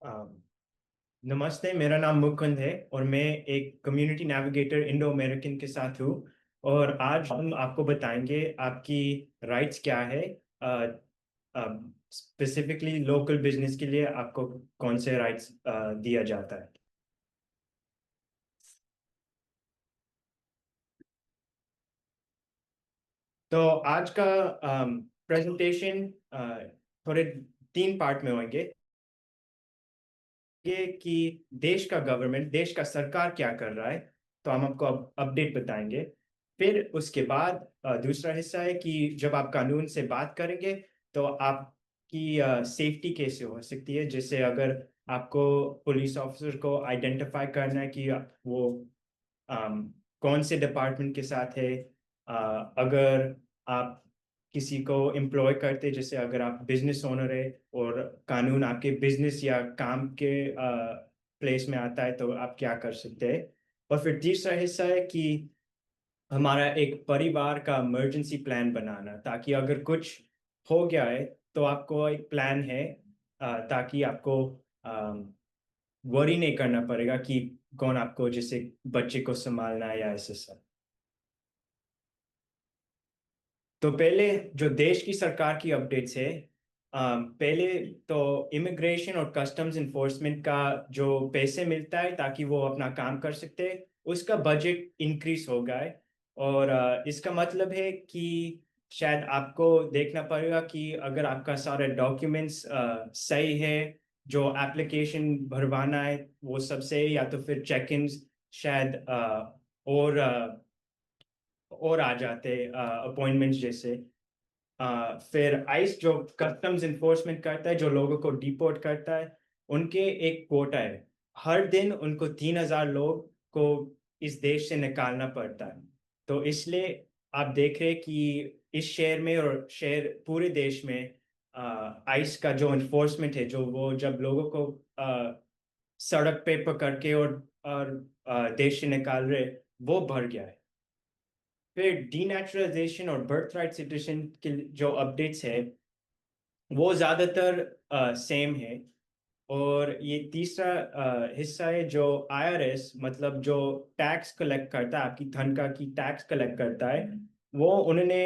अ, नमस्ते, मेरा नाम मुकुंद है और मैं एक कम्युनिटी नेविगेटर इंडो अमेरिकन के साथ हूँ। और आज हम आपको बताएंगे आपकी राइट्स क्या है। स्पेसिफिकली लोकल बिजनेस के लिए आपको कौन से राइट्स दिया जाता है। तो आज का प्रेजेंटेशन थोड़े 3 पार्ट में होंगे। ये कि देश का गवर्नमेंट, देश का सरकार क्या कर रहा है, तो हम आपको अपडेट बताएंगे। फिर उसके बाद दूसरा हिस्सा है कि जब आप कानून से बात करेंगे तो आपकी सेफ्टी कैसे हो सकती है। जैसे अगर आपको पुलिस ऑफिसर को आइडेंटिफाई करना है कि वो कौन से डिपार्टमेंट के साथ है। अगर आप किसी को एम्प्लॉय करते, जैसे अगर आप बिजनेस ओनर है और कानून आपके बिजनेस या काम के प्लेस में आता है तो आप क्या कर सकते हैं। और फिर तीसरा हिस्सा है कि हमारा एक परिवार का इमरजेंसी प्लान बनाना, ताकि अगर कुछ हो गया है तो आपको एक प्लान है, ताकि आपको वरी नहीं करना पड़ेगा कि कौन आपको जैसे बच्चे को संभालना है या ऐसे सब। तो पहले जो देश की सरकार की अपडेट्स है, पहले तो इमिग्रेशन और कस्टम्स इन्फोर्समेंट का जो पैसे मिलता है ताकि वो अपना काम कर सकते हैं, उसका बजट इंक्रीज हो गया है। और इसका मतलब है कि शायद आपको देखना पड़ेगा कि अगर आपका सारे डॉक्यूमेंट्स सही है, जो एप्लीकेशन भरवाना है वो सब सही, या तो फिर चेक इन शायद और आ जाते अपॉइंटमेंट्स जैसे। फिर आइस जो कस्टम्स इन्फोर्समेंट करता है, जो लोगों को डिपोर्ट करता है, उनके एक कोटा है। हर दिन उनको 3,000 लोग को इस देश से निकालना पड़ता है। तो इसलिए आप देख रहे हैं कि इस शहर में और शहर पूरे देश में आइस का जो इन्फोर्समेंट है, जो वो जब लोगों को सड़क पे पकड़ के और देश से निकाल रहे, वो बढ़ गया है। फिर डीनेचुरलाइजेशन और बर्थ राइट सिटीजन के जो अपडेट्स है वो ज्यादातर सेम है। और ये तीसरा हिस्सा है जो आईआरएस, मतलब जो टैक्स कलेक्ट करता है, आपकी तनख्वाह की टैक्स कलेक्ट करता है, वो उन्होंने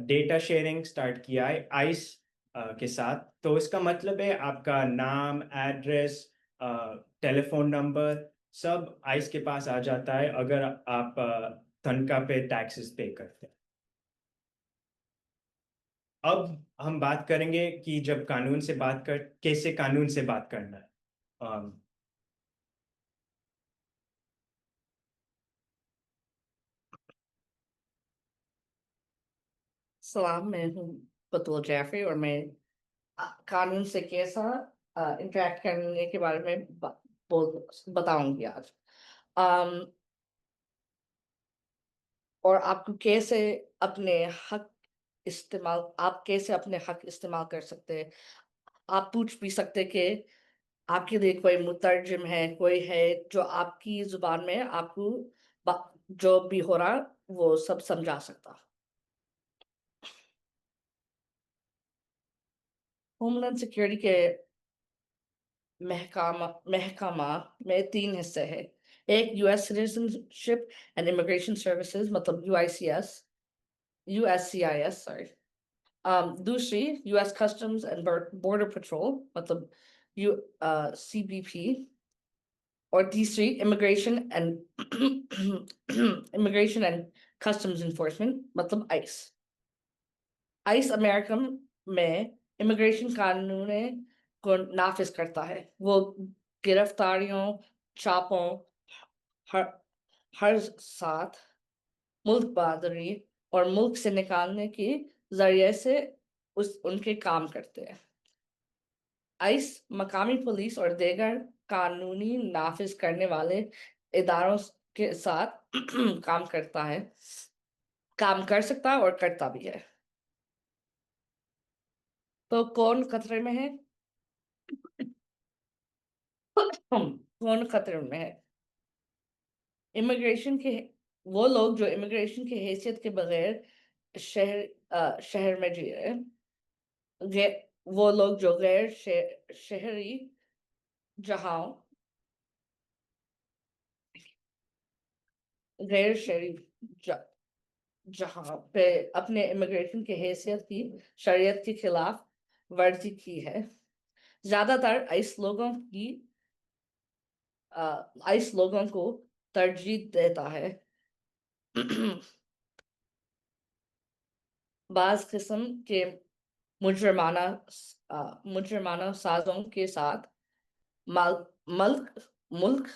डेटा शेयरिंग स्टार्ट किया है आइस के साथ। तो इसका मतलब है आपका नाम, एड्रेस, टेलीफोन नंबर सब आइस के पास आ जाता है अगर आप तनख्वाह पे टैक्सेस पे करते हैं। अब हम बात करेंगे कि जब कानून से बात कर कैसे कानून से बात करना है। अम, सलाम। मैं हूँ बतूल जैफरी और मैं कानून से कैसा इंटरेक्ट करने के बारे में बोल बताऊंगी आज। अम, और आपको कैसे अपने हक आप कैसे अपने हक इस्तेमाल कर सकते हैं। आप पूछ भी सकते कि आपके लिए कोई मुतरजिम है, कोई है जो आपकी जुबान में आपको जो भी हो रहा वो सब समझा सकता। होमलैंड सिक्योरिटी के महकामा महकामा में 3 हिस्से हैं। एक US citizenship and immigration services मतलब यूएससीआईएस सॉरी। दूसरी US customs and border patrol मतलब यू सीबीपी। और तीसरी इमिग्रेशन एंड कस्टम्स इन्फोर्समेंट मतलब आइस। आइस अमेरिका में इमिग्रेशन कानून को नाफिज करता है। वो गिरफ्तारियों, चापों, हर हर साथ मुल्क बहादुरी और मुल्क से निकालने के जरिए से उनके काम करते हैं। आइस मकामी पुलिस और दीगर कानूनी नाफिज करने वाले इदारों के साथ काम करता है, काम कर सकता है और करता भी है। तो कौन खतरे में है? कौन खतरे में है? इमिग्रेशन के वो लोग जो इमिग्रेशन की हैसियत के बगैर शहर में जी रहे हैं। वो लोग जो गैर शहरी जहां गैर शहरी जहां पे अपने इमिग्रेशन की हैसियत की शरीयत के खिलाफ वर्जी की है। ज्यादातर आइस लोगों को तरजीह देता है। बाज किस्म के मुजरमाना मुजरमाना साजों के साथ मल्क मुल्क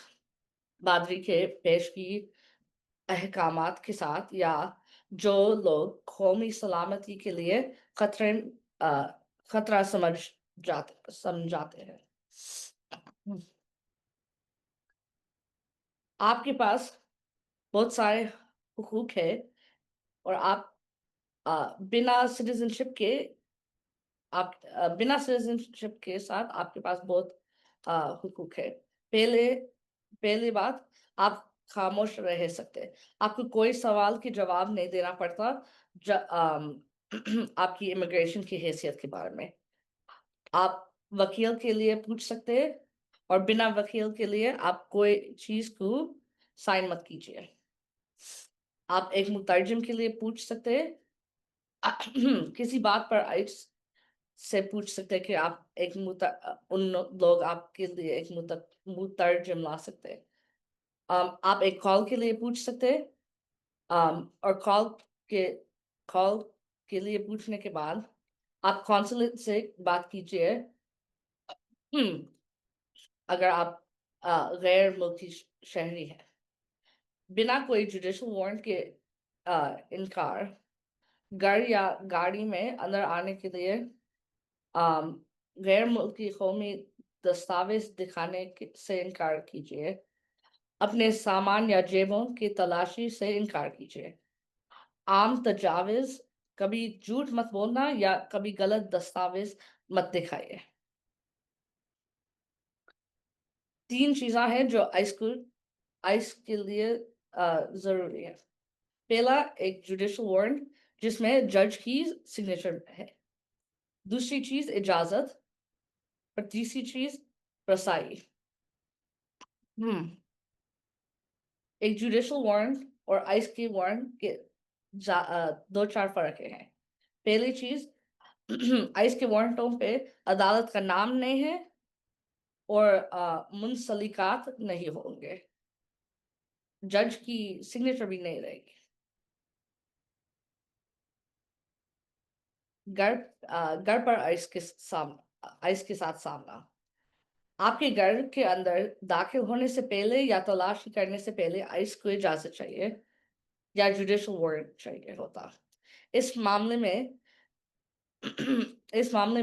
बादरी के पेशगी अहकामात के साथ, या जो लोग कौमी सलामती के लिए खतरे खतरा समझाते हैं। आपके पास बहुत सारे हुकूक है, और आप बिना सिटीजनशिप के साथ आपके पास बहुत हुकूक है। पहले पहली बात, आप खामोश रह सकते, आपको कोई सवाल के जवाब नहीं देना पड़ता आपकी इमिग्रेशन की हैसियत के बारे में। आप वकील के लिए पूछ सकते हैं, और बिना वकील के लिए आप कोई चीज को साइन मत कीजिए। आप एक मुतरजिम के लिए पूछ सकते हैं, किसी बात पर आइस से पूछ सकते हैं कि आप उन लोग आपके लिए एक मुतरजिम ला सकते हैं। आप एक कॉल के लिए पूछ सकते हैं, और के कॉल के लिए पूछने के बाद आप कॉन्सुलेट से बात कीजिए। अगर आप गैर मुल्की शहरी हैं, बिना कोई जुडिशल वारंट के इनकार, घर या गाड़ी में अंदर आने के लिए गैर मुल्की कौमी दस्तावेज से इनकार कीजिए। अपने सामान या जेबों की तलाशी से इनकार कीजिए। आम तजाविज, कभी झूठ मत बोलना या कभी गलत दस्तावेज मत दिखाइए। 3 चीजें हैं जो आइस के लिए जरूरी है। पहला, एक जुडिशल वारंट जिसमें जज की सिग्नेचर है। दूसरी चीज इजाजत, और तीसरी चीज रसाई। एक जुडिशल वारंट और आइस के वारंट के 2-4 फर्क हैं। पहली चीज, आइस के वारंटों पे अदालत का नाम नहीं है, और मुंसलिकात नहीं होंगे, जज की सिग्नेचर भी नहीं रहेगी। घर पर आइस के साथ सामना। आपके घर के अंदर दाखिल होने से पहले या तलाशी करने से पहले आइस को इजाजत चाहिए या जुडिशल वारंट चाहिए होता। इस मामले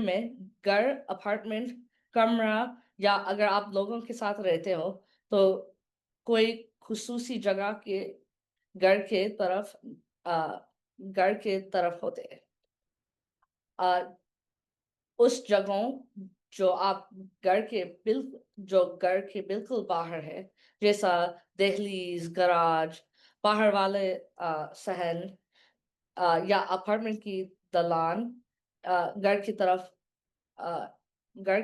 में घर, अपार्टमेंट, कमरा, या अगर आप लोगों के साथ रहते हो तो कोई खुसूसी जगह के घर के तरफ होते हैं। उस जगहों जो घर के बिल्कुल बाहर है, जैसा दहलीज, गराज, बाहर वाले सहन, या अपार्टमेंट की दलान, घर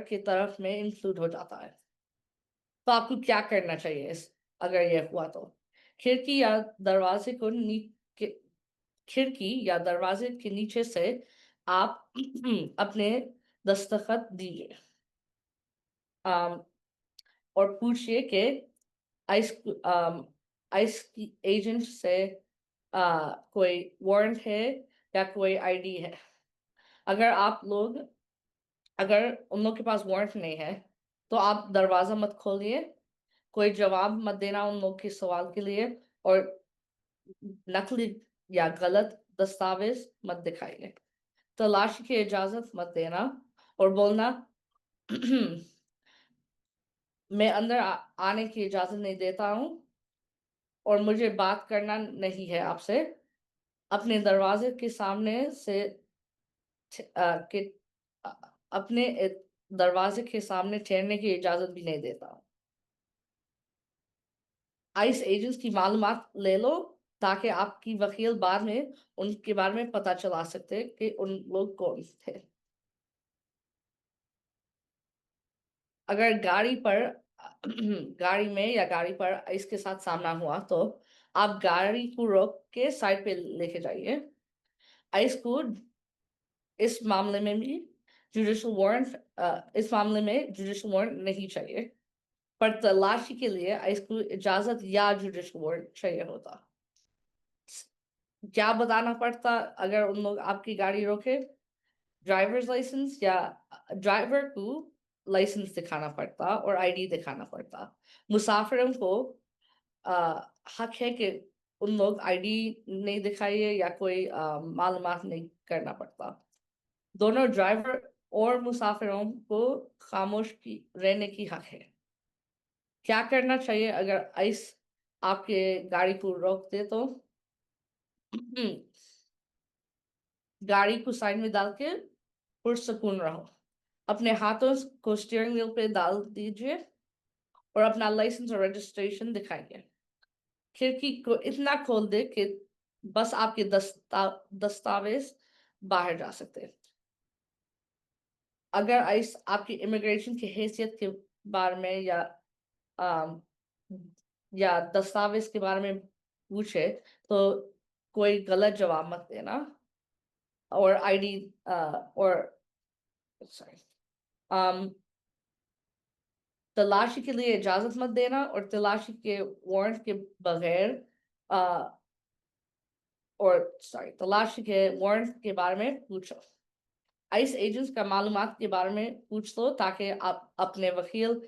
की तरफ में इंक्लूड हो जाता है। तो आपको क्या करना चाहिए अगर यह हुआ तो? खिड़की या दरवाजे को खिड़की या दरवाजे के नीचे से आप अपने दस्तखत दीजिए, और पूछिए कि आइस आइस की एजेंट से कोई वारंट है या कोई आईडी है। अगर उन लोग के पास वारंट नहीं है तो आप दरवाजा मत खोलिए, कोई जवाब मत देना उन लोग के सवाल के लिए, और नकली या गलत दस्तावेज मत दिखाइए। तलाशी की इजाजत मत देना और बोलना मैं अंदर आने की इजाजत नहीं देता हूँ, और मुझे बात करना नहीं है आपसे। अपने दरवाजे के सामने से के अपने दरवाजे के सामने ठहरने की इजाजत भी नहीं देता हूँ। आइस एजेंट्स की मालूमात ले लो, ताकि आपकी वकील बाद में उनके बारे में पता चला सकते कि उन लोग कौन थे। अगर गाड़ी में या गाड़ी पर आइस के साथ सामना हुआ तो आप गाड़ी को रोक के साइड पे लेके जाइए। आइस को इस मामले में भी जुडिशियल वारंट नहीं चाहिए, पर तलाशी के लिए आइस को इजाजत या जुडिशियल वारंट चाहिए होता। क्या बताना पड़ता अगर उन लोग आपकी गाड़ी रोके? ड्राइवर्स लाइसेंस या ड्राइवर को लाइसेंस दिखाना पड़ता और आईडी दिखाना पड़ता। मुसाफिरों को हक है कि उन लोग आईडी नहीं दिखाइए या कोई मालूमात नहीं करना पड़ता। दोनों ड्राइवर और मुसाफिरों को खामोश की रहने की हक है। क्या करना चाहिए अगर आइस आपके गाड़ी को रोक दे तो? गाड़ी को साइड में डाल के पुरसकून रहो। अपने हाथों को स्टीयरिंग व्हील पे डाल दीजिए और अपना लाइसेंस और रजिस्ट्रेशन दिखाइए। खिड़की को इतना खोल दे कि बस आपके दस्तावेज बाहर जा सकते हैं। अगर आइस आपकी इमिग्रेशन की हैसियत के बारे में या दस्तावेज के बारे में पूछे तो कोई गलत जवाब मत देना। और आईडी और सॉरी तलाशी के लिए इजाजत मत देना और तलाशी के वारंट के बगैर तलाशी के वारंट के बारे में पूछो। आइस एजेंट्स का मालूमात के बारे में पूछ लो ताकि आप अपने वकील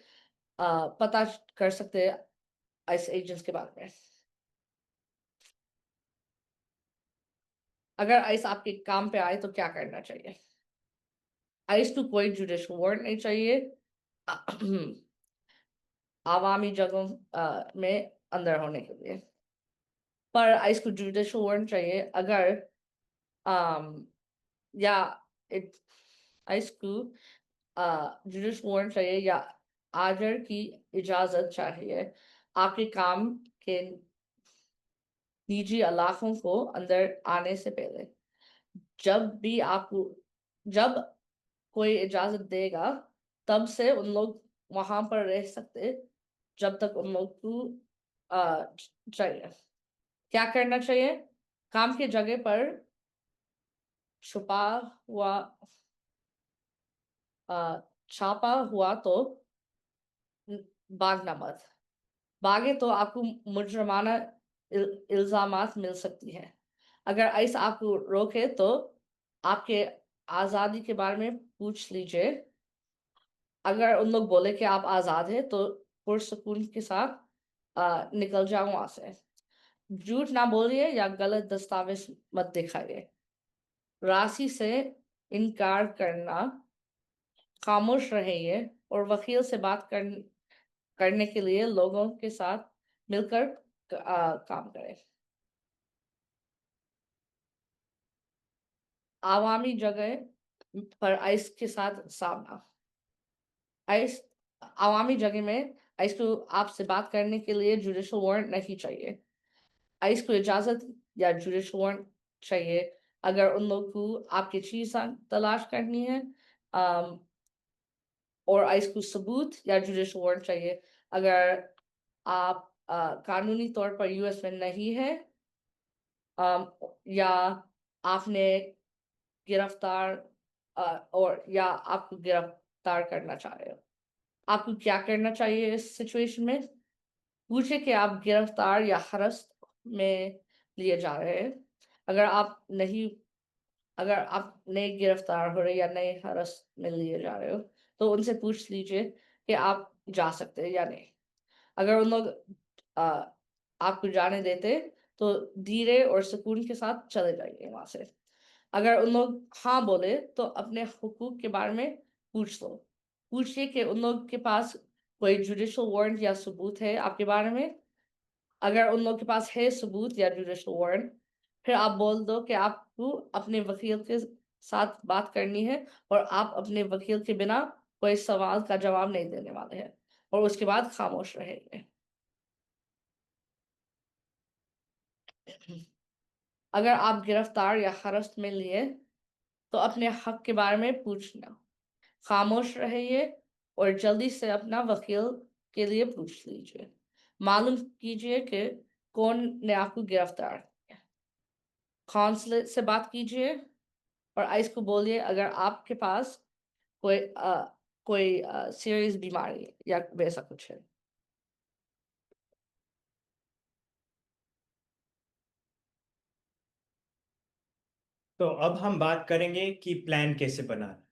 पता कर सकते हैं आइस एजेंट्स के बारे में। अगर आइस आपके काम पे आए तो क्या करना चाहिए? आइस को कोई जुडिशियल वारंट नहीं चाहिए आवामी जगहों में अंदर होने के लिए, पर आइस को जुडिशियल वारंट चाहिए अगर या आइस को जुडिशियल वारंट चाहिए या आजर की इजाजत चाहिए आपके काम के निजी इलाकों को अंदर आने से पहले। जब कोई इजाजत देगा तब से उन लोग वहां पर रह सकते जब तक उन लोग को चाहिए। क्या करना चाहिए? काम की जगह पर छुपा हुआ छापा हुआ तो भागना मत। भागे तो आपको मुजरमाना इल्जामात मिल सकती है। अगर आइस आपको रोके तो आपके आज़ादी के बारे में पूछ लीजिए। अगर उन लोग बोले कि आप आज़ाद हैं तो पुरसकून के साथ निकल जाओ वहां से। झूठ ना बोलिए या गलत दस्तावेज मत दिखाइए। राशि से इनकार करना, खामोश रहिए और वकील से बात करने के लिए लोगों के साथ मिलकर काम करें। आवामी जगह पर आइस के साथ सामना। आइस आवामी जगह में आइस को आपसे बात करने के लिए जुडिशियल वारंट नहीं चाहिए। आइस को इजाजत या जुडिशियल वारंट चाहिए अगर उन लोग को आपकी चीज तलाश करनी है और आइस को सबूत या जुडिशियल वारंट चाहिए अगर आप कानूनी तौर पर यूएस में नहीं है या आपने गिरफ्तार और या आपको गिरफ्तार करना चाह रहे हो। आपको क्या करना चाहिए इस सिचुएशन में? पूछे कि आप गिरफ्तार या हरस्त में लिए जा रहे हैं। अगर आप नहीं गिरफ्तार हो रहे या नहीं हरस्त में लिए जा रहे हो तो उनसे पूछ लीजिए कि आप जा सकते हैं या नहीं। अगर उन लोग आपको जाने देते तो धीरे और सुकून के साथ चले जाइए वहां से। अगर उन लोग हाँ बोले तो अपने हुकूक के बारे में पूछ लो। पूछिए कि उन लोग के पास कोई जुडिशियल वारंट या सबूत है आपके बारे में। अगर उन लोग के पास है सबूत या जुडिशियल वारंट, फिर आप बोल दो कि आपको अपने वकील के साथ बात करनी है और आप अपने वकील के बिना कोई सवाल का जवाब नहीं देने वाले हैं और उसके बाद खामोश रहेंगे। अगर आप गिरफ्तार या हरस्त में लिए तो अपने हक के बारे में पूछना, खामोश रहिए और जल्दी से अपना वकील के लिए पूछ लीजिए। मालूम कीजिए कि कौन ने आपको गिरफ्तार किया। कॉन्सुलेट से बात कीजिए और आइस को बोलिए अगर आपके पास कोई सीरियस बीमारी या वैसा कुछ है। तो अब हम बात करेंगे कि प्लान कैसे बनाना।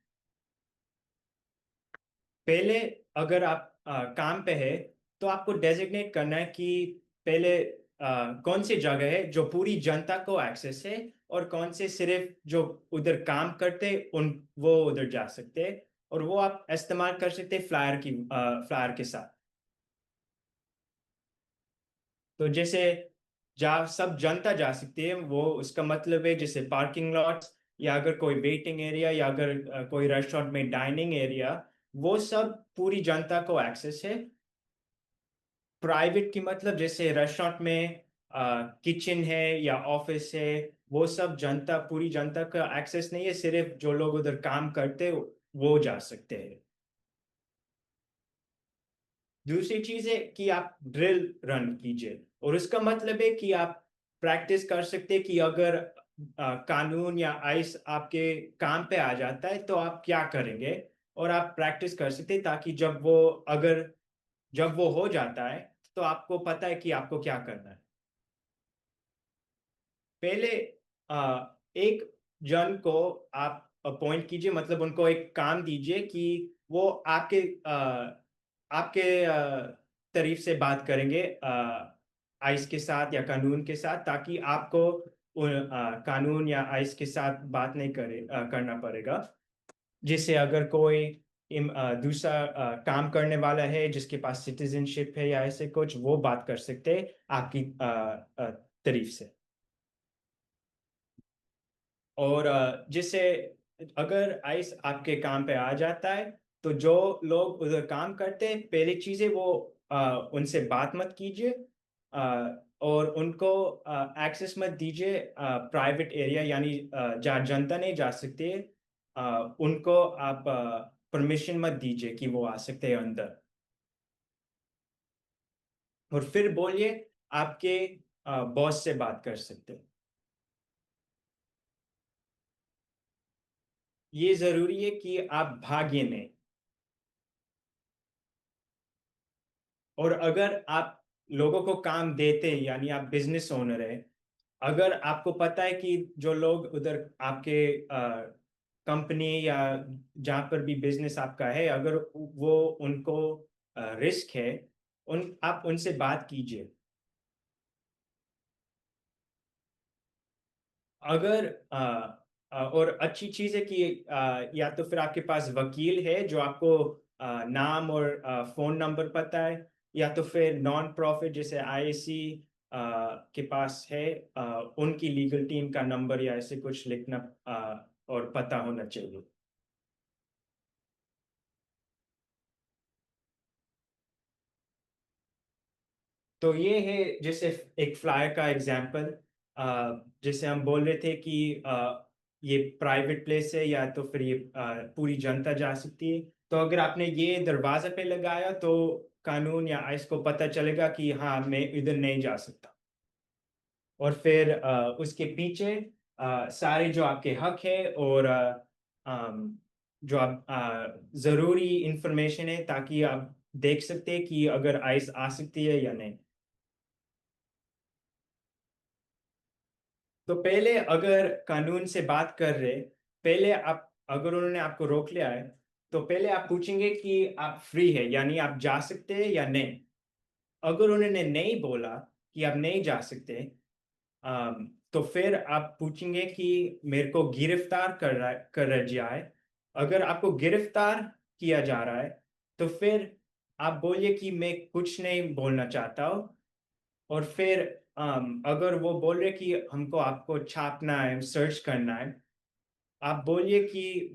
पहले अगर आप काम पे है तो आपको डेजिग्नेट करना है कि पहले कौन सी जगह है जो पूरी जनता को एक्सेस है और कौन से सिर्फ जो उधर काम करते उन वो उधर जा सकते हैं, और वो आप इस्तेमाल कर सकते हैं फ्लायर के साथ। तो जैसे जहाँ सब जनता जा सकती है वो उसका मतलब है जैसे पार्किंग लॉट्स, या अगर कोई वेटिंग एरिया, या अगर कोई रेस्टोरेंट में डाइनिंग एरिया, वो सब पूरी जनता को एक्सेस है। प्राइवेट की मतलब जैसे रेस्टोरेंट में किचन है या ऑफिस है, वो सब जनता पूरी जनता का एक्सेस नहीं है, सिर्फ जो लोग उधर काम करते वो जा सकते हैं। दूसरी चीज है कि आप ड्रिल रन कीजिए, और उसका मतलब है कि आप प्रैक्टिस कर सकते हैं कि अगर कानून या आइस आपके काम पे आ जाता है तो आप क्या करेंगे, और आप प्रैक्टिस कर सकते हैं ताकि जब वो हो जाता है तो आपको पता है कि आपको क्या करना है। पहले एक जन को आप अपॉइंट कीजिए, मतलब उनको एक काम दीजिए कि वो आपके तारीफ से बात करेंगे आइस के साथ या कानून के साथ, ताकि आपको कानून या आइस के साथ बात नहीं करना पड़ेगा। जिससे अगर कोई दूसरा काम करने वाला है जिसके पास सिटीजनशिप है या ऐसे कुछ, वो बात कर सकते हैं आपकी तारीफ से। और जिससे अगर आइस आपके काम पे आ जाता है तो जो लोग उधर काम करते हैं, पहली चीजें वो उनसे बात मत कीजिए, और उनको एक्सेस मत दीजिए प्राइवेट एरिया, यानी जहाँ जनता नहीं जा सकती है, उनको आप परमिशन मत दीजिए कि वो आ सकते हैं अंदर। और फिर बोलिए आपके बॉस से बात कर सकते हैं। ये जरूरी है कि आप भागिए नहीं। और अगर आप लोगों को काम देते हैं, यानी आप बिजनेस ओनर है, अगर आपको पता है कि जो लोग उधर आपके कंपनी या जहाँ पर भी बिजनेस आपका है, अगर वो उनको रिस्क है, आप उनसे बात कीजिए। अगर और अच्छी चीज है कि या तो फिर आपके पास वकील है जो आपको नाम और फोन नंबर पता है, या तो फिर नॉन प्रॉफिट जैसे आईएसी के पास है, उनकी लीगल टीम का नंबर या ऐसे कुछ लिखना और पता होना चाहिए। तो ये है जैसे एक फ्लायर का एग्जाम्पल। जैसे हम बोल रहे थे कि ये प्राइवेट प्लेस है या तो फिर ये पूरी जनता जा सकती है। तो अगर आपने ये दरवाजा पे लगाया तो कानून या आइस को पता चलेगा कि हाँ, मैं इधर नहीं जा सकता। और फिर उसके पीछे सारे जो आपके हक है और जो आप जरूरी इंफॉर्मेशन है, ताकि आप देख सकते हैं कि अगर आइस आ सकती है या नहीं। तो पहले अगर कानून से बात कर रहे, पहले आप अगर उन्होंने आपको रोक लिया है तो पहले आप पूछेंगे कि आप फ्री है, यानी आप जा सकते हैं या नहीं। अगर उन्होंने नहीं बोला कि आप नहीं जा सकते, तो फिर आप पूछेंगे कि मेरे को गिरफ्तार कर जाए। अगर आपको गिरफ्तार किया जा रहा है तो फिर आप बोलिए कि मैं कुछ नहीं बोलना चाहता हूँ। और फिर अगर वो बोल रहे कि हमको आपको छापना है, सर्च करना है, आप बोलिए कि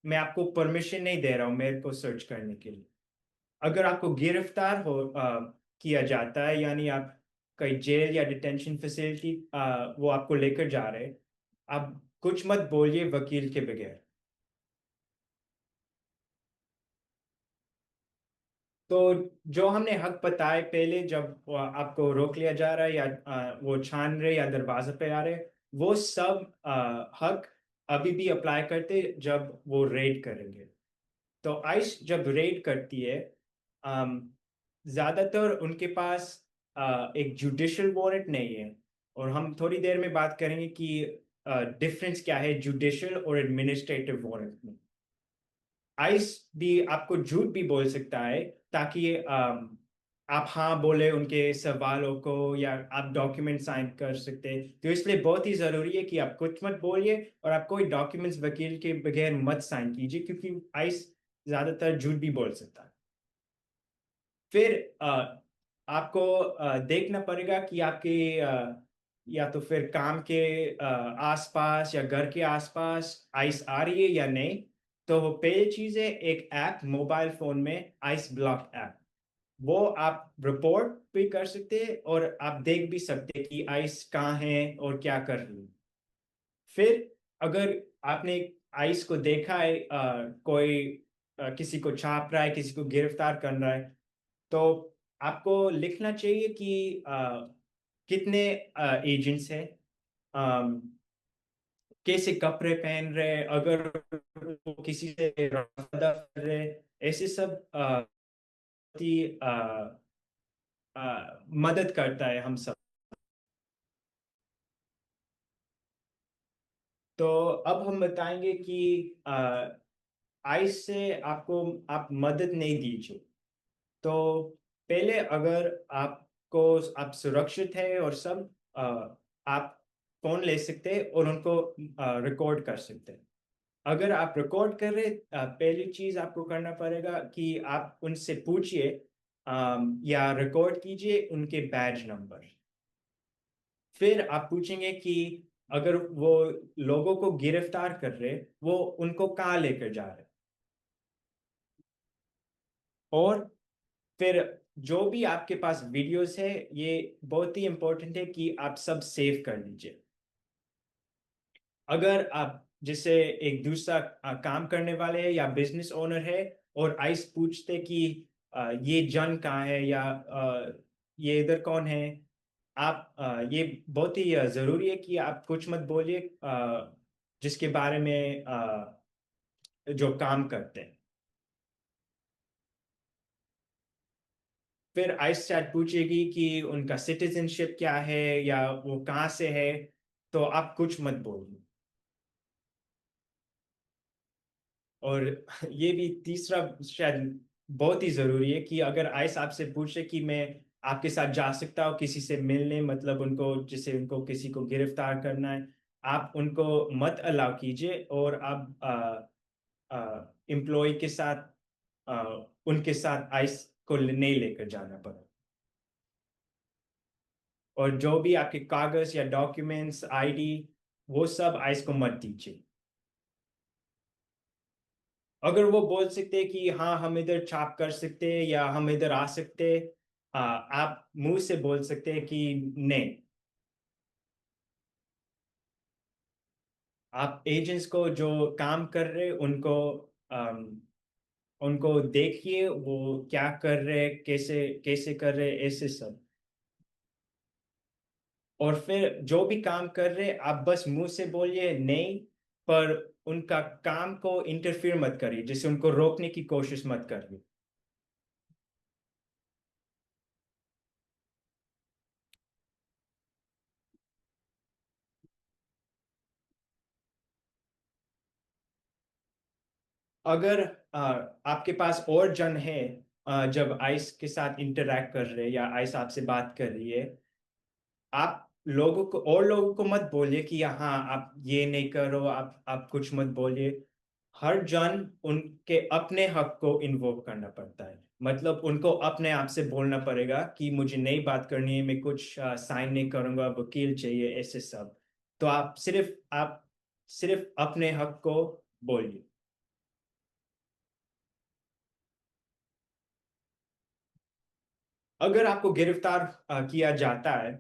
मैं आपको परमिशन नहीं दे रहा हूँ मेरे को सर्च करने के लिए। अगर आपको गिरफ्तार किया जाता है, यानी आप कहीं जेल या डिटेंशन फैसिलिटी वो आपको लेकर जा रहे हैं, आप कुछ मत बोलिए वकील के बगैर। तो जो हमने हक बताए पहले, जब आपको रोक लिया जा रहा है या वो छान रहे या दरवाजे पे आ रहे, वो सब हक अभी भी अप्लाई करते जब वो रेड करेंगे। तो आइस जब रेड करती है, अम, ज्यादातर उनके पास एक जुडिशियल वारंट नहीं है। और हम थोड़ी देर में बात करेंगे कि डिफरेंस क्या है जुडिशियल और एडमिनिस्ट्रेटिव वारंट में। आइस भी आपको झूठ भी बोल सकता है, ताकि आप हाँ बोले उनके सवालों को, या आप डॉक्यूमेंट साइन कर सकते हैं। तो इसलिए बहुत ही जरूरी है कि आप कुछ मत बोलिए और आप कोई डॉक्यूमेंट्स वकील के बगैर मत साइन कीजिए, क्योंकि आइस ज्यादातर झूठ भी बोल सकता है। फिर आपको देखना पड़ेगा कि आपके या तो फिर काम के आसपास या घर के आसपास आइस आ रही है या नहीं। तो पहली चीज है एक ऐप मोबाइल फोन में, आइस ब्लॉक ऐप। वो आप रिपोर्ट भी कर सकते हैं और आप देख भी सकते हैं कि आइस कहाँ है और क्या कर रही है। फिर अगर आपने आइस को देखा है कोई किसी को छाप रहा है, किसी को गिरफ्तार कर रहा है, तो आपको लिखना चाहिए कि कितने एजेंट्स हैं, अम, कैसे कपड़े पहन रहे, अगर वो किसी से रफादफा कर रहे, ऐसे सब की मदद करता है हम सब। तो अब हम बताएंगे कि आइस से आपको आप मदद नहीं दीजिए। तो पहले अगर आपको आप सुरक्षित है और सब, आप फोन ले सकते हैं और उनको रिकॉर्ड कर सकते हैं। अगर आप रिकॉर्ड कर रहे, पहली चीज आपको करना पड़ेगा कि आप उनसे पूछिए, या रिकॉर्ड कीजिए उनके बैज नंबर। फिर आप पूछेंगे कि अगर वो लोगों को गिरफ्तार कर रहे, वो उनको कहाँ लेकर जा रहे। और फिर जो भी आपके पास वीडियोस है, ये बहुत ही इंपॉर्टेंट है कि आप सब सेव कर लीजिए। अगर आप जैसे एक दूसरा काम करने वाले है या बिजनेस ओनर है, और आइस पूछते कि ये जन कहाँ है, या ये इधर कौन है, आप ये बहुत ही जरूरी है कि आप कुछ मत बोलिए जिसके बारे में जो काम करते हैं। फिर आइस चैट पूछेगी कि उनका सिटीजनशिप क्या है या वो कहाँ से है, तो आप कुछ मत बोलिए। और ये भी तीसरा शायद बहुत ही जरूरी है कि अगर आइस आपसे पूछे कि मैं आपके साथ जा सकता हूँ किसी से मिलने, मतलब उनको जैसे उनको किसी को गिरफ्तार करना है, आप उनको मत अलाउ कीजिए। और आप एम्प्लॉय के साथ आ, उनके साथ आइस को नहीं लेकर जाना पड़े। और जो भी आपके कागज या डॉक्यूमेंट्स, आईडी, वो सब आइस को मत दीजिए। अगर वो बोल सकते हैं कि हाँ हम इधर छाप कर सकते हैं या हम इधर आ सकते हैं, आप मुंह से बोल सकते हैं कि नहीं। आप एजेंट्स को जो काम कर रहे उनको अम, उनको देखिए वो क्या कर रहे, कैसे कैसे कर रहे, ऐसे सब। और फिर जो भी काम कर रहे आप बस मुंह से बोलिए नहीं, पर उनका काम को इंटरफियर मत करिए, जैसे उनको रोकने की कोशिश मत करिए। अगर आपके पास और जन है, जब आइस के साथ इंटरैक्ट कर रहे हैं या आइस आपसे बात कर रही है, आप लोगों को और लोगों को मत बोलिए कि हाँ आप ये नहीं करो, आप कुछ मत बोलिए। हर जन उनके अपने हक को इन्वोक करना पड़ता है, मतलब उनको अपने आप से बोलना पड़ेगा कि मुझे नई बात करनी है, मैं कुछ साइन नहीं करूंगा, वकील चाहिए, ऐसे सब। तो आप सिर्फ अपने हक को बोलिए। अगर आपको गिरफ्तार किया जाता है,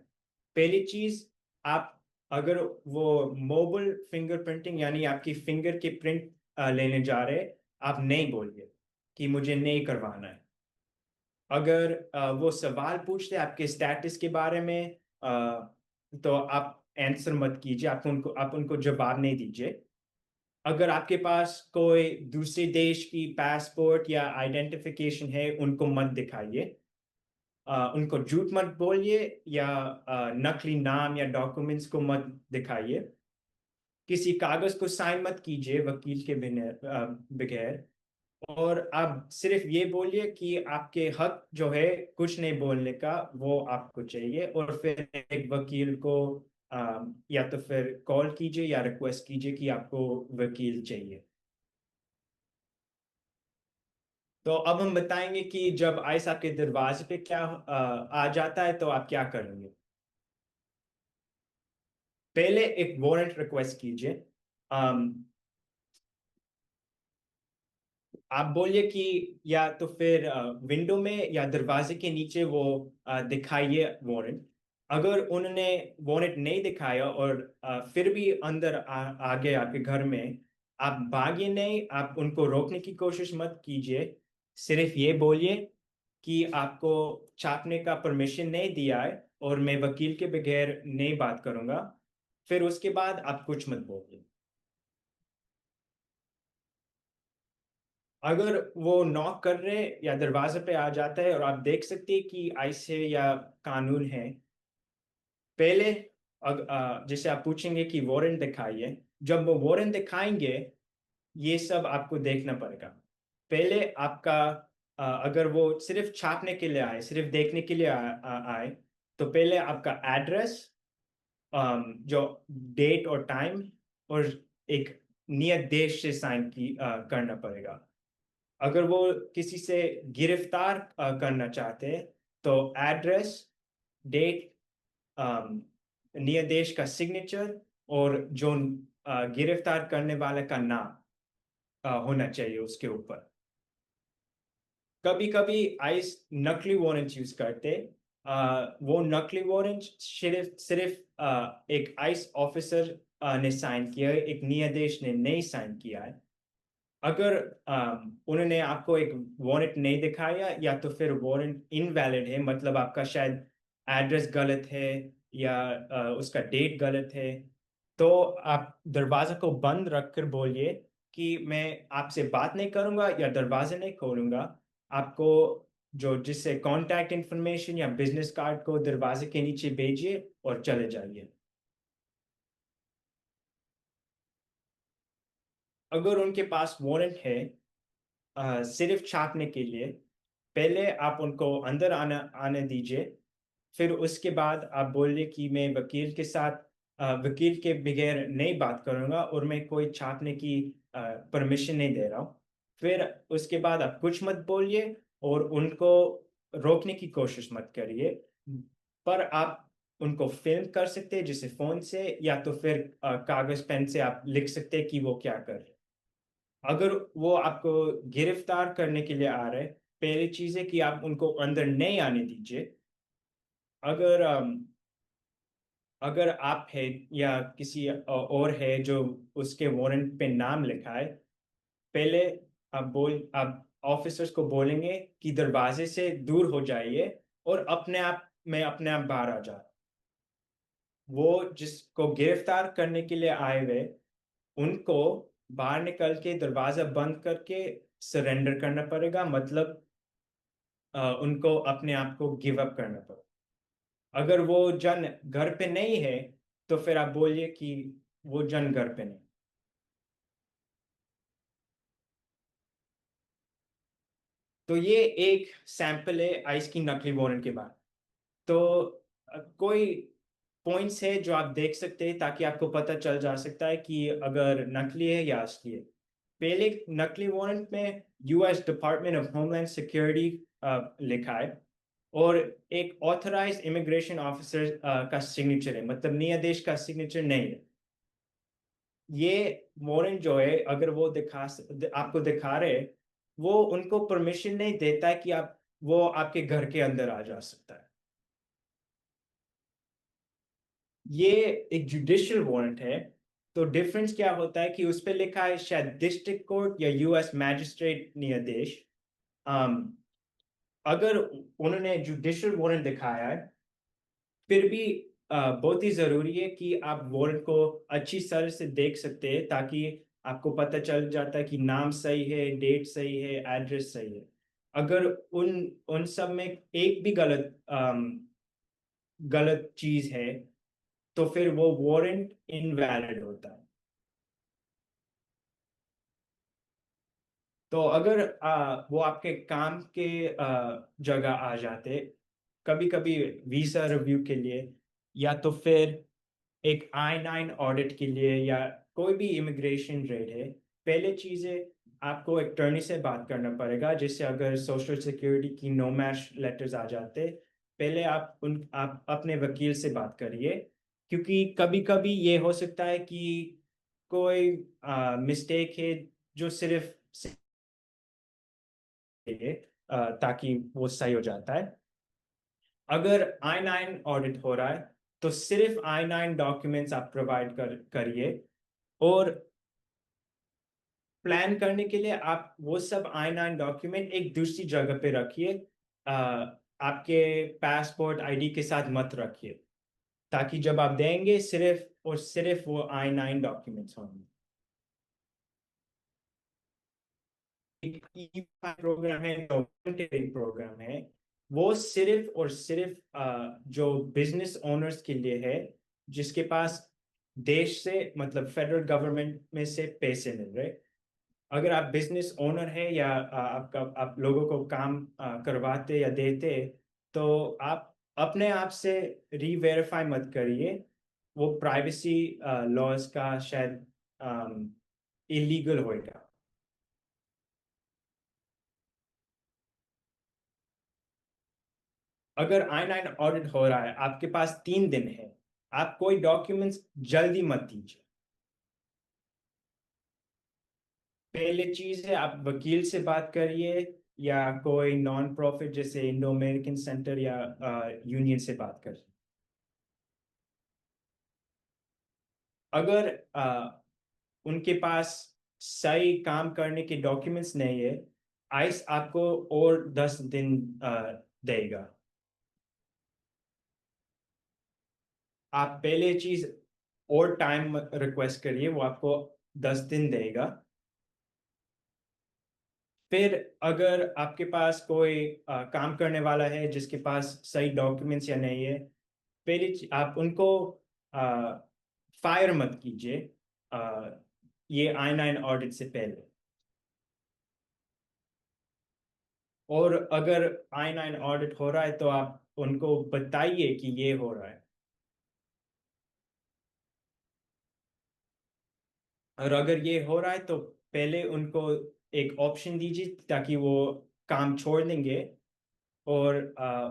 पहली चीज, आप अगर वो मोबाइल फिंगरप्रिंटिंग यानी आपकी फिंगर के प्रिंट लेने जा रहे, आप नहीं बोलिए कि मुझे नहीं करवाना है। अगर वो सवाल पूछते हैं आपके स्टेटस के बारे में, तो आप आंसर मत कीजिए, आप उनको जवाब नहीं दीजिए। अगर आपके पास कोई दूसरे देश की पासपोर्ट या आइडेंटिफिकेशन है, उनको मत दिखाइए। उनको झूठ मत बोलिए या नकली नाम या डॉक्यूमेंट्स को मत दिखाइए। किसी कागज को साइन मत कीजिए वकील के बगैर। और आप सिर्फ ये बोलिए कि आपके हक जो है कुछ नहीं बोलने का, वो आपको चाहिए। और फिर एक वकील को या तो फिर कॉल कीजिए या रिक्वेस्ट कीजिए कि आपको वकील चाहिए। तो अब हम बताएंगे कि जब आइस आपके दरवाजे पे क्या आ जाता है तो आप क्या करेंगे। पहले एक वारंट रिक्वेस्ट कीजिए। अम, आप बोलिए कि या तो फिर विंडो में या दरवाजे के नीचे वो दिखाइए वारंट। अगर उन्होंने वारंट नहीं दिखाया और फिर भी अंदर आ गए आपके घर में, आप भागिए नहीं, आप उनको रोकने की कोशिश मत कीजिए। सिर्फ ये बोलिए कि आपको छापने का परमिशन नहीं दिया है और मैं वकील के बगैर नहीं बात करूंगा। फिर उसके बाद आप कुछ मत बोलिए। अगर वो नॉक कर रहे या दरवाजे पे आ जाता है और आप देख सकते हैं कि ऐसे या कानून है, पहले जैसे आप पूछेंगे कि वारंट दिखाइए। जब वो वारंट दिखाएंगे, ये सब आपको देखना पड़ेगा। पहले आपका अगर वो सिर्फ छापने के लिए आए, सिर्फ देखने के लिए आए, तो पहले आपका एड्रेस, जो डेट और टाइम और एक नियत देश से साइन करना पड़ेगा। अगर वो किसी से गिरफ्तार करना चाहते हैं, तो एड्रेस, डेट, नियत देश का सिग्नेचर और जो गिरफ्तार करने वाले का नाम होना चाहिए उसके ऊपर। कभी कभी आइस नकली वारंट यूज करते। वो नकली वारंट सिर्फ सिर्फ एक आइस ऑफिसर ने साइन किया है, एक न्यायाधीश ने नहीं साइन किया है। अगर उन्होंने आपको एक वारंट नहीं दिखाया या तो फिर वारंट इनवैलिड है, मतलब आपका शायद एड्रेस गलत है या उसका डेट गलत है, तो आप दरवाजा को बंद रखकर बोलिए कि मैं आपसे बात नहीं करूंगा या दरवाजा नहीं खोलूंगा। आपको जो जिससे कांटेक्ट इंफॉर्मेशन या बिजनेस कार्ड को दरवाजे के नीचे भेजिए और चले जाइए। अगर उनके पास वारंट है सिर्फ छापने के लिए, पहले आप उनको अंदर आने दीजिए। फिर उसके बाद आप बोलिए कि मैं वकील के साथ वकील के बगैर नहीं बात करूंगा और मैं कोई छापने की परमिशन नहीं दे रहा हूँ। फिर उसके बाद आप कुछ मत बोलिए और उनको रोकने की कोशिश मत करिए। पर आप उनको फिल्म कर सकते हैं जैसे फोन से, या तो फिर कागज पेन से आप लिख सकते हैं कि वो क्या कर रहे हैं। अगर वो आपको गिरफ्तार करने के लिए आ रहे हैं, पहली चीज है कि आप उनको अंदर नहीं आने दीजिए। अगर अगर आप है या किसी और है जो उसके वारंट पे नाम लिखा है, पहले आप ऑफिसर्स को बोलेंगे कि दरवाजे से दूर हो जाइए और अपने आप बाहर आ जाए। वो जिसको गिरफ्तार करने के लिए आए हुए, उनको बाहर निकल के दरवाजा बंद करके सरेंडर करना पड़ेगा, मतलब उनको अपने आप को गिव अप करना पड़ेगा। अगर वो जन घर पे नहीं है, तो फिर आप बोलिए कि वो जन घर पे नहीं। तो ये एक सैंपल है आइस की नकली वारंट के बाद। तो कोई पॉइंट्स है जो आप देख सकते हैं ताकि आपको पता चल जा सकता है कि अगर नकली है या असली है। पहले नकली वारंट में US department of homeland security लिखा है और एक ऑथराइज्ड इमिग्रेशन ऑफिसर का सिग्नेचर है, मतलब न्यायाधीश का सिग्नेचर नहीं है। ये वारंट जो है, अगर वो आपको दिखा रहे हैं, वो उनको परमिशन नहीं देता है कि वो आपके घर के अंदर आ जा सकता है। ये एक जुडिशियल वारंट है। तो डिफरेंस क्या होता है कि उस पे लिखा है शायद डिस्ट्रिक्ट कोर्ट या यूएस मैजिस्ट्रेट न्यायाधीश। अगर उन्होंने जुडिशियल वारंट दिखाया है, फिर भी बहुत ही जरूरी है कि आप वारंट को अच्छी तरह से देख सकते हैं, ताकि आपको पता चल जाता है कि नाम सही है, डेट सही है, एड्रेस सही है। अगर उन उन सब में एक भी गलत चीज है, तो फिर वो वारंट इनवैलिड होता है। तो अगर वो आपके काम के जगह आ जाते, कभी कभी वीजा रिव्यू के लिए, या तो फिर एक I-9 ऑडिट के लिए, या कोई भी इमिग्रेशन रेड है, पहले चीजें आपको अटॉर्नी से बात करना पड़ेगा। जिससे अगर सोशल सिक्योरिटी की नो मैच लेटर्स आ जाते, पहले आप अपने वकील से बात करिए, क्योंकि कभी कभी ये हो सकता है कि कोई मिस्टेक है जो सिर्फ ताकि वो सही हो जाता है। अगर I-9 ऑडिट हो रहा है, तो सिर्फ I-9 डॉक्यूमेंट्स आप प्रोवाइड करिए। और प्लान करने के लिए आप वो सब I-9 डॉक्यूमेंट एक दूसरी जगह पे रखिए, आपके पासपोर्ट आईडी के साथ मत रखिए, ताकि जब आप देंगे सिर्फ और सिर्फ वो I-9 डॉक्यूमेंट्स होंगे। एक प्रोग्राम है, प्रोग्राम है, वो सिर्फ और सिर्फ जो बिजनेस ओनर्स के लिए है, जिसके पास देश से मतलब फेडरल गवर्नमेंट में से पैसे मिल रहे। अगर आप बिजनेस ओनर है, या आप लोगों को काम करवाते या देते, तो आप अपने आप से रीवेरीफाई मत करिए। वो प्राइवेसी लॉज का शायद इलीगल होएगा। अगर I-9 ऑडिट हो रहा है, आपके पास 3 दिन है, आप कोई डॉक्यूमेंट्स जल्दी मत दीजिए। पहले चीज है, आप वकील से बात करिए, या कोई नॉन प्रॉफिट जैसे इंडो अमेरिकन सेंटर या यूनियन से बात करिए। अगर उनके पास सही काम करने के डॉक्यूमेंट्स नहीं है, आइस आपको और 10 दिन देगा। आप पहले चीज और टाइम रिक्वेस्ट करिए, वो आपको 10 दिन देगा। फिर अगर आपके पास कोई काम करने वाला है जिसके पास सही डॉक्यूमेंट्स या नहीं है, आप उनको फायर मत कीजिए ये I-9 ऑडिट से पहले। और अगर I-9 ऑडिट हो रहा है, तो आप उनको बताइए कि ये हो रहा है। और अगर ये हो रहा है, तो पहले उनको एक ऑप्शन दीजिए, ताकि वो काम छोड़ देंगे, और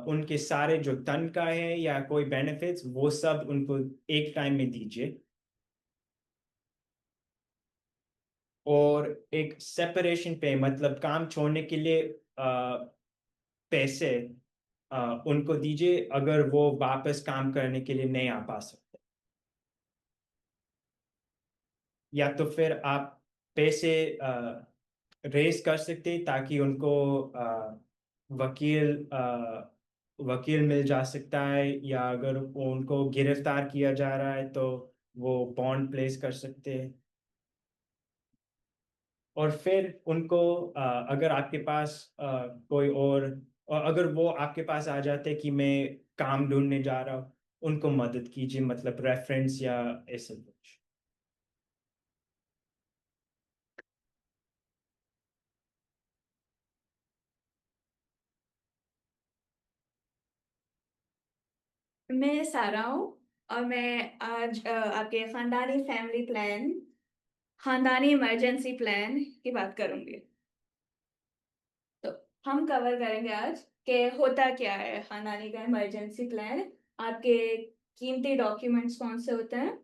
उनके सारे जो तनख्वाह है या कोई बेनिफिट्स, वो सब उनको एक टाइम में दीजिए। और एक सेपरेशन पे, मतलब काम छोड़ने के लिए पैसे उनको दीजिए, अगर वो वापस काम करने के लिए नहीं आ पा सकते। या तो फिर आप पैसे रेज कर सकते, ताकि उनको वकील वकील मिल जा सकता है, या अगर उनको गिरफ्तार किया जा रहा है, तो वो बॉन्ड प्लेस कर सकते हैं। और फिर उनको अगर आपके पास कोई और अगर वो आपके पास आ जाते कि मैं काम ढूंढने जा रहा हूँ, उनको मदद कीजिए, मतलब रेफरेंस या ऐसे कुछ। मैं सारा हूँ और मैं आज आपके खानदानी इमरजेंसी प्लान की बात करूंगी। तो हम कवर करेंगे आज कि होता क्या है खानदानी का इमरजेंसी प्लान। आपके कीमती डॉक्यूमेंट्स कौन से होते हैं,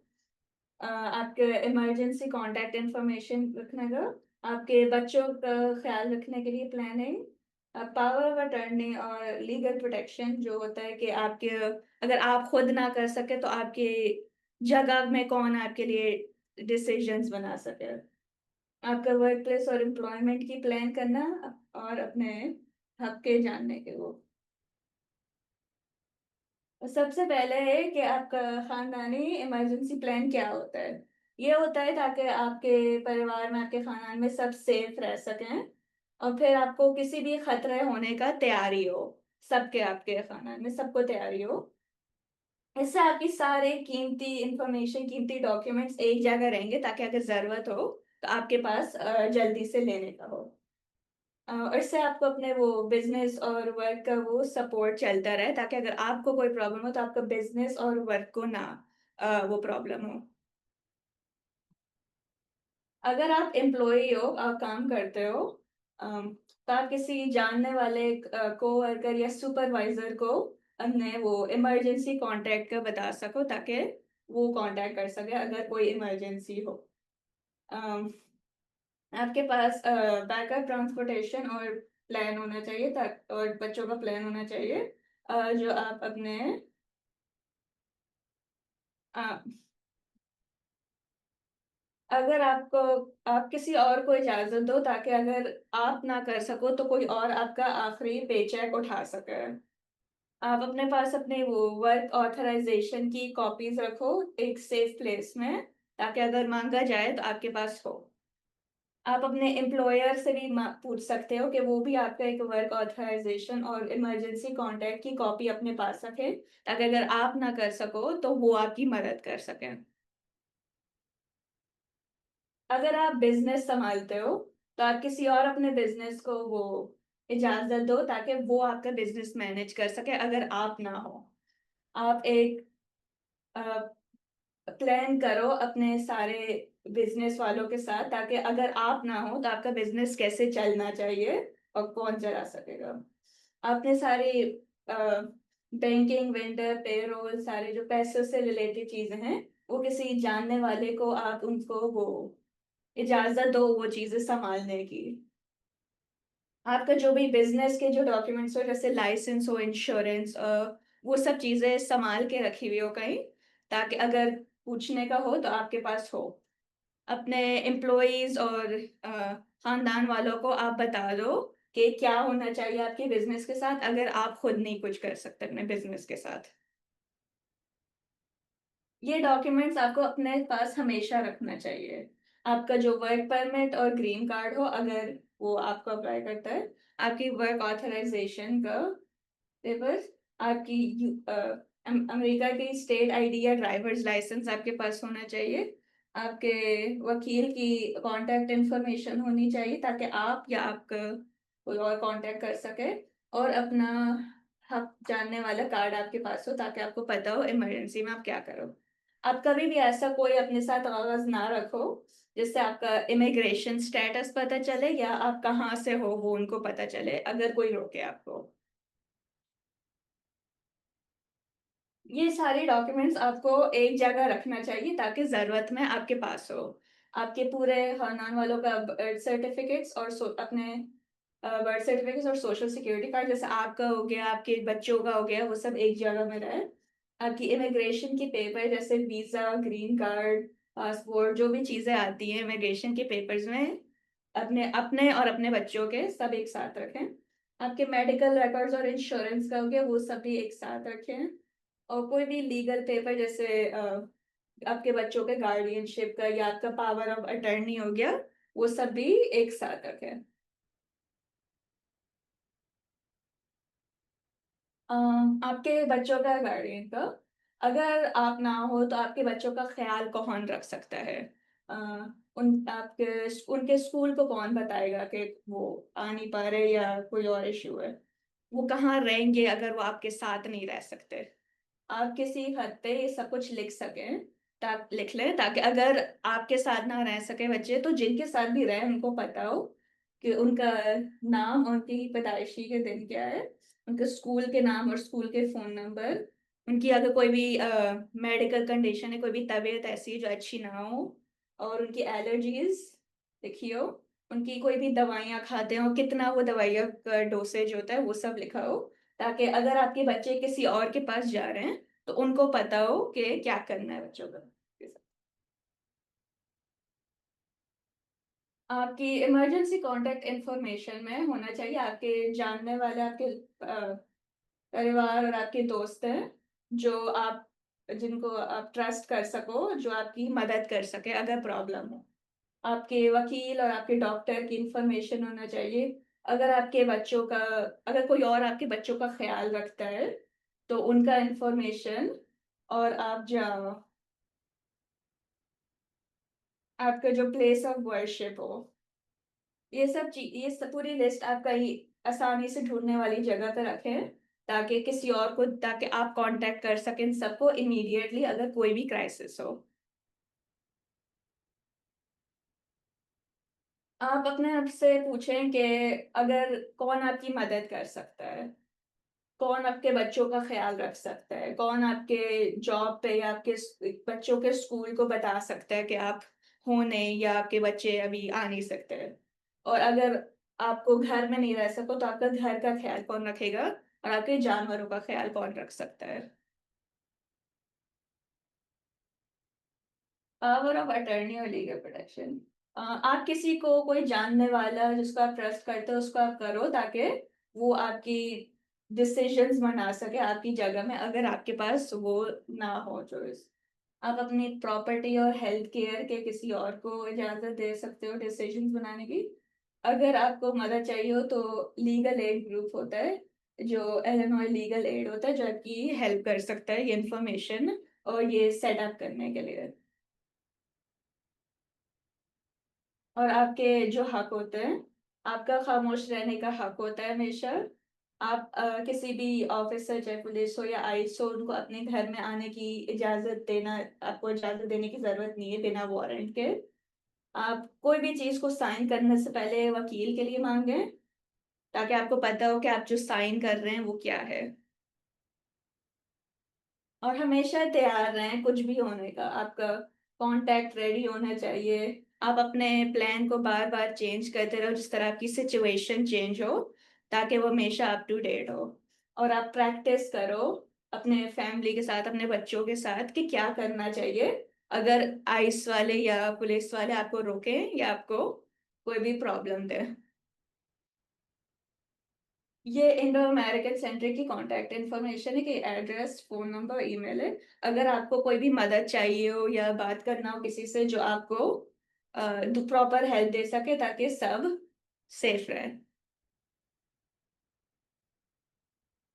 आपके इमरजेंसी कांटेक्ट इंफॉर्मेशन रखने का, आपके बच्चों का ख्याल रखने के लिए प्लानिंग, पावर ऑफ अटर्नी और लीगल प्रोटेक्शन, जो होता है कि आपके अगर आप खुद ना कर सके तो आपके जगह में कौन आपके लिए डिसीजंस बना सके, आपका वर्क प्लेस और एम्प्लॉयमेंट की प्लान करना, और अपने हक के जानने के वो। सबसे पहले है कि आपका खानदानी इमरजेंसी प्लान क्या होता है। ये होता है ताकि आपके परिवार में, आपके खानदान में सब सेफ रह सकें और फिर आपको किसी भी खतरे होने का तैयारी हो, सबके आपके खानदान में सबको तैयारी हो। इससे आपकी सारे कीमती इंफॉर्मेशन, कीमती डॉक्यूमेंट्स एक जगह रहेंगे ताकि अगर ज़रूरत हो तो आपके पास जल्दी से लेने का हो। और इससे आपको अपने वो बिजनेस और वर्क का वो सपोर्ट चलता रहे ताकि अगर आपको कोई प्रॉब्लम हो तो आपका बिजनेस और वर्क को ना वो प्रॉब्लम हो। अगर आप एम्प्लॉई हो, आप काम करते हो, तो आप किसी जानने वाले कोवर्कर या सुपरवाइजर को अपने वो इमरजेंसी कॉन्टैक्ट का बता सको ताकि वो कांटेक्ट कर सके अगर कोई इमरजेंसी हो। अम, आपके पास बैकअप ट्रांसपोर्टेशन और प्लान होना चाहिए, और बच्चों का प्लान होना चाहिए जो आप अपने अ, अगर आपको आप किसी और को इजाज़त दो ताकि अगर आप ना कर सको तो कोई और आपका आखिरी पेचेक उठा सके। आप अपने पास अपने वो वर्क ऑथराइजेशन की कॉपीज रखो एक सेफ प्लेस में ताकि अगर मांगा जाए तो आपके पास हो। आप अपने एम्प्लॉयर से भी पूछ सकते हो कि वो भी आपका एक वर्क ऑथराइजेशन और इमरजेंसी कॉन्टैक्ट की कॉपी अपने पास रखे ताकि अगर आप ना कर सको तो वो आपकी मदद कर सकें। अगर आप बिजनेस संभालते हो तो आप किसी और अपने बिजनेस को वो इजाजत दो ताकि वो आपका बिजनेस मैनेज कर सके अगर आप ना हो। आप एक प्लान करो अपने सारे बिजनेस वालों के साथ ताकि अगर आप ना हो तो आपका बिजनेस कैसे चलना चाहिए और कौन चला सकेगा। आपने सारे बैंकिंग, वेंडर, पेरोल, सारे जो पैसों से रिलेटेड चीजें हैं वो किसी जानने वाले को आप उनको वो इजाजत दो वो चीजें संभालने की। आपका जो भी बिजनेस के जो डॉक्यूमेंट्स हो जैसे लाइसेंस हो, इंश्योरेंस, वो सब चीजें संभाल के रखी हुई हो कहीं ताकि अगर पूछने का हो तो आपके पास हो। अपने एम्प्लॉयज और खानदान वालों को आप बता दो कि क्या होना चाहिए आपके बिजनेस के साथ अगर आप खुद नहीं कुछ कर सकते अपने बिजनेस के साथ। ये डॉक्यूमेंट्स आपको अपने पास हमेशा रखना चाहिए। आपका जो वर्क परमिट और ग्रीन कार्ड हो अगर वो आपको अप्लाई करता है, आपकी वर्क ऑथराइजेशन का पेपर्स, आपकी अमेरिका की स्टेट आईडी या ड्राइवर्स लाइसेंस आपके पास होना चाहिए। आपके वकील की कांटेक्ट इंफॉर्मेशन होनी चाहिए ताकि आप या आपका कोई और कांटेक्ट कर सके, और अपना हक जानने वाला कार्ड आपके पास हो ताकि आपको पता हो इमरजेंसी में आप क्या करो। आप कभी भी ऐसा कोई अपने साथ कागज ना रखो जिससे आपका इमिग्रेशन स्टेटस पता चले या आप कहाँ से हो वो उनको पता चले अगर कोई रोके आपको। ये सारे डॉक्यूमेंट्स आपको एक जगह रखना चाहिए ताकि ज़रूरत में आपके पास हो। आपके पूरे खानदान वालों का बर्थ सर्टिफिकेट्स और अपने बर्थ सर्टिफिकेट्स और सोशल सिक्योरिटी कार्ड जैसे आपका हो गया, आपके बच्चों का हो गया, वो सब एक जगह में रहे। आपकी इमिग्रेशन के पेपर जैसे वीज़ा, ग्रीन कार्ड, पासपोर्ट, जो भी चीज़ें आती हैं इमिग्रेशन के पेपर्स में, अपने अपने और अपने बच्चों के सब एक साथ रखें। आपके मेडिकल रिकॉर्ड्स और इंश्योरेंस का हो गया वो सब भी एक साथ रखें। और कोई भी लीगल पेपर जैसे आपके बच्चों के गार्डियनशिप का या आपका पावर ऑफ अटर्नी हो गया, वो सब भी एक साथ रखें। आपके बच्चों का गार्डियन का अगर आप ना हो तो आपके बच्चों का ख्याल कौन रख सकता है? अ, उनके स्कूल को कौन बताएगा कि वो आ नहीं पा रहे या कोई और इश्यू है? वो कहाँ रहेंगे अगर वो आपके साथ नहीं रह सकते? आप किसी हद पे ये सब कुछ लिख सकें, लिख लें ताकि अगर आपके साथ ना रह सके बच्चे तो जिनके साथ भी रहे उनको पता हो कि उनका नाम और उनकी पैदाइशी के दिन क्या है, उनके स्कूल के नाम और स्कूल के फ़ोन नंबर, उनकी अगर कोई भी मेडिकल कंडीशन है, कोई भी तबीयत ऐसी है जो अच्छी ना हो, और उनकी एलर्जीज लिखी हो, उनकी कोई भी दवाइयाँ खाते हो, कितना वो दवाइयाँ का डोसेज होता है वो सब लिखा हो ताकि अगर आपके बच्चे किसी और के पास जा रहे हैं तो उनको पता हो कि क्या करना है बच्चों का। आपकी इमरजेंसी कांटेक्ट इंफॉर्मेशन में होना चाहिए आपके जानने वाले, आपके परिवार और आपके दोस्त हैं जो आप जिनको आप ट्रस्ट कर सको, जो आपकी मदद कर सके अगर प्रॉब्लम हो। आपके वकील और आपके डॉक्टर की इंफॉर्मेशन होना चाहिए। अगर आपके बच्चों का, अगर कोई और आपके बच्चों का ख्याल रखता है तो उनका इंफॉर्मेशन, और आप जहाँ आपका जो प्लेस ऑफ वर्शिप हो, ये सब पूरी लिस्ट आप कहीं आसानी से ढूंढने वाली जगह पे रखें, ताकि किसी और को, ताकि आप कांटेक्ट कर सकें सबको इमीडिएटली अगर कोई भी क्राइसिस हो। आप अपने आप से पूछें कि अगर कौन आपकी मदद कर सकता है, कौन आपके बच्चों का ख्याल रख सकता है, कौन आपके जॉब पे या आपके बच्चों के स्कूल को बता सकता है कि आप हो नहीं, या आपके बच्चे अभी आ नहीं सकते हैं। और अगर आपको घर में नहीं रह सको तो आपका घर का ख्याल कौन रखेगा, और आपके जानवरों का ख्याल कौन रख सकता है। पावर ऑफ अटर्नी और लीगल प्रोटेक्शन, आप किसी को, कोई जानने वाला जिसको आप ट्रस्ट करते हो उसको आप करो, ताकि वो आपकी डिसीजंस बना सके आपकी जगह में, अगर आपके पास वो ना हो चॉइस। आप अपनी प्रॉपर्टी और हेल्थ केयर के किसी और को इजाजत दे सकते हो डिसीजंस बनाने की। अगर आपको मदद चाहिए हो तो लीगल एड ग्रुप होता है, जो इलिनॉय लीगल एड होता है, जो आपकी हेल्प कर सकता है ये इंफॉर्मेशन और ये सेटअप करने के लिए। और आपके जो हक होते हैं, आपका खामोश रहने का हक होता है हमेशा। आप किसी भी ऑफिसर, चाहे पुलिस हो या आईएस हो, उनको अपने घर में आने की इजाजत देना, आपको इजाजत देने की जरूरत नहीं है बिना वारंट के। आप कोई भी चीज को साइन करने से पहले वकील के लिए मांगे, ताकि आपको पता हो कि आप जो साइन कर रहे हैं वो क्या है। और हमेशा तैयार रहें कुछ भी होने का, आपका कांटेक्ट रेडी होना चाहिए। आप अपने प्लान को बार बार चेंज करते रहो जिस तरह आपकी सिचुएशन चेंज हो, ताकि वो हमेशा अप टू डेट हो। और आप प्रैक्टिस करो अपने फैमिली के साथ, अपने बच्चों के साथ, कि क्या करना चाहिए अगर आइस वाले या पुलिस वाले आपको रोकें या आपको कोई भी प्रॉब्लम दे। ये इंडो अमेरिकन सेंटर की कांटेक्ट इन्फॉर्मेशन है, कि एड्रेस, फोन नंबर, ईमेल है। अगर आपको कोई भी मदद चाहिए हो या बात करना हो किसी से जो आपको प्रॉपर हेल्प दे सके, ताकि सब सेफ रहे।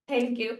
Thank you.